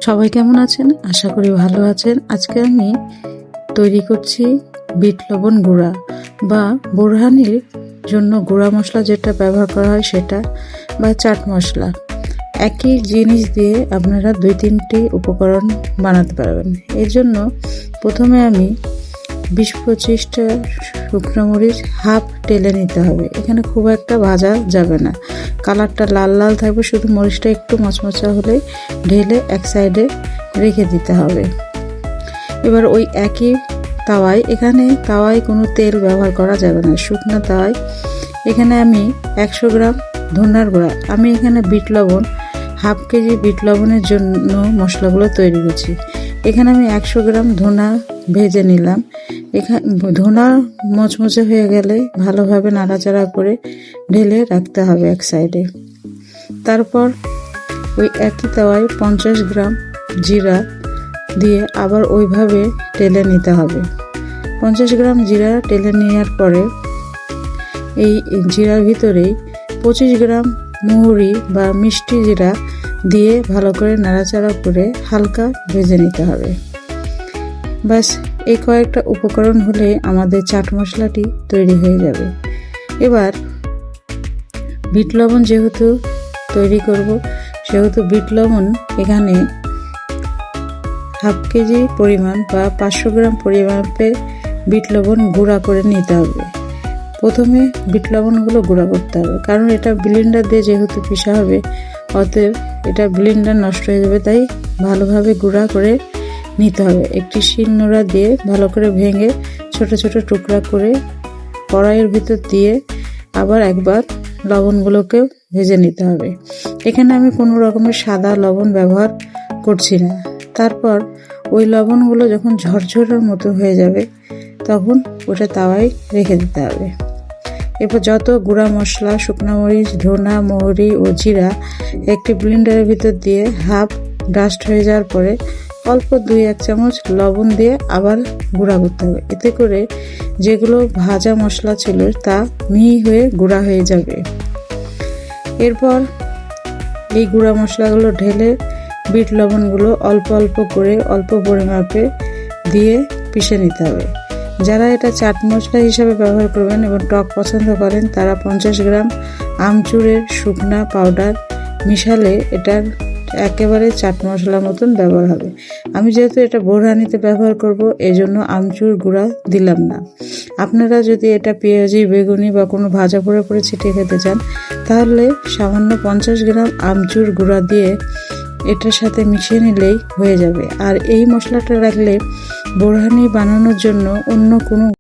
সবাই কেমন আছেন? আশা করি ভালো আছেন। আজকে আমি তৈরি করছি বিট লবণ গুঁড়া বা বোরহানির জন্য গুঁড়া মশলা যেটা ব্যবহার করা হয় সেটা, বা চাট মশলা। একই জিনিস দিয়ে আপনারা 2-3টি উপকরণ বানাতে পারবেন। এর জন্য প্রথমে আমি 20-25টা শুকনো মরিচ হাফ টেলে নিতে হবে। এখানে খুব একটা ভাজা যাবে না, কালারটা লাল লাল থাকবে, শুধু মরিচটা একটু মচমচা হলে ঢেলে এক সাইডে রেখে দিতে হবে। এবার ওই একই তাওয়ায়, এখানে তাওয়ায় কোনো তেল ব্যবহার করা যাবে না, শুকনো তাওয়ায় এখানে আমি 100 গ্রাম ধনার গুঁড়া, আমি এখানে বিট লবণ হাফ কেজি বিট লবণের জন্য মশলাগুলো তৈরি করছি। এখানে আমি 100 গ্রাম ধনা ভেজে নিলাম। এখানে ধনা মচমচে হয়ে গেলে ভালোভাবে নাড়াচাড়া করে ঢেলে রাখতে হবে এক সাইডে। তারপর ওই একই তাওয়ায় 50 গ্রাম জিরা দিয়ে আবার ওইভাবে টেলে নিতে হবে। 50 গ্রাম জিরা টেলে নেওয়ার পরে এই জিরার ভিতরেই 25 গ্রাম মৌরি বা মিষ্টি জিরা দিয়ে ভালো করে নাড়াচাড়া করে হালকা ভেজে নিতে হবে। ব্যাস, এই কয়েকটা উপকরণ হলে আমাদের চাট মশলাটি তৈরি হয়ে যাবে। এবার বিট লবণ যেহেতু তৈরি করব, সেহেতু বিট লবণ এখানে হাফ কেজি পরিমাণ বা 500 গ্রাম পরিমাপে বিট লবণ গুঁড়া করে নিতে হবে। প্রথমে বিট লবণগুলো গুঁড়া করতে হবে, কারণ এটা ব্লেন্ডার দিয়ে যেহেতু পিষা হবে, অতএব এটা ব্লেন্ডার নষ্ট হয়ে যাবে, তাই ভালোভাবে গুঁড়া করে নিতে হবে। একটি শিলনোড়া দিয়ে ভালো করে ভেঙে ছোট ছোট টুকরা করে কড়াইয়ের ভিতর দিয়ে আবার একবার লবণগুলোকে ভেজে নিতে হবে। এখানে আমি কোনো রকমের সাদা লবণ ব্যবহার করছি না। তারপর ওই লবণগুলো যখন ঝরঝরের মতো হয়ে যাবে তখন ওটা তাওয়ায় রেখে দিতে হবে। এরপর যত গুঁড়া মশলা, শুকনো মরিচ, ধনা, মৌরি ও জিরা একটি ব্লেন্ডারের ভিতর দিয়ে হাফ ডাস্ট হয়ে যাওয়ার পরে অল্প 2-1 চামচ লবণ দিয়ে আবার গুঁড়া করতে হবে। এতে করে যেগুলো ভাজা মশলা ছিল তা মিহি হয়ে গুঁড়া হয়ে যাবে। এরপর এই গুঁড়া মশলাগুলো ঢেলে বিট লবণগুলো অল্প অল্প করে অল্প পরিমাপে দিয়ে পিষে নিতে হবে। যারা এটা চাট মশলা হিসাবে ব্যবহার করবেন এবং টক পছন্দ করেন, তারা 50 গ্রাম আমচুরের শুকনা পাউডার মিশালে এটার একেবারে চাট মশলার মতন ব্যবহার হবে। আমি যেহেতু এটা বোরহানিতে ব্যবহার করব, এজন্য আমচুর গুঁড়া দিলাম না। আপনারা যদি এটা পেঁয়াজি, বেগুনি বা কোনো ভাজা করে ছিটিয়ে খেতে চান, তাহলে সামান্য 50 গ্রাম আমচুর গুঁড়া দিয়ে এটার সাথে মিশিয়ে নিলেই হয়ে যাবে। আর এই মশলাটা রাখলে বোরহানি বানানোর জন্য অন্য কোনো